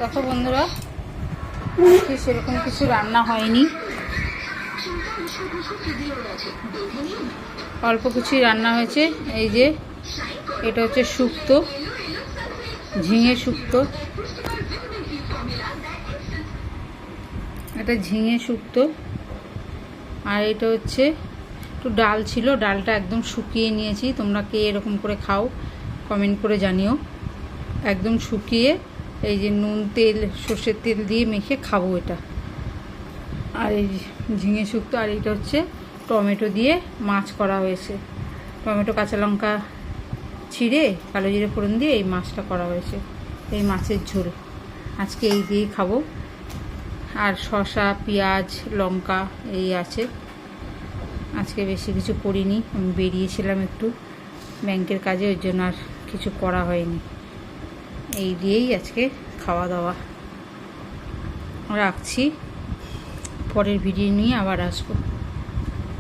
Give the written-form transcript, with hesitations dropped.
দেখো বন্ধুরা, সেরকম কিছু রান্না হয়নি, অল্প কিছুই রান্না হয়েছে। এই যে এটা হচ্ছে শুক্তো, ঝিঙে শুক্তো, এটা ঝিঙে শুক্তো। আর এটা হচ্ছে একটু ডাল ছিল, ডালটা একদম শুকিয়ে নিয়েছি। তোমরা কে এরকম করে খাও কমেন্ট করে জানিও। একদম শুকিয়ে এই যে নুন তেল সর্ষের তেল দিয়ে মেখে খাবো এটা। আর এই ঝিঙে শুক্তো। আর এটা হচ্ছে টমেটো দিয়ে মাছ করা হয়েছে, টমেটো কাঁচা লঙ্কা ছিঁড়ে কালো জিরে ফোড়ন দিয়ে এই মাছটা করা হয়েছে, এই মাছের ঝোল। আজকে এই দিয়েই খাবো। আর শসা পেঁয়াজ লঙ্কা এই আছে। আজকে বেশি কিছু করিনি, আমি বেরিয়েছিলাম একটু ব্যাংকের কাজে, ওই জন্য আর কিছু করা হয়নি। এই দিয়েই আজকে খাওয়া দাওয়া। রাখছি, পরের ভিডিও নিয়ে আবার আসবো।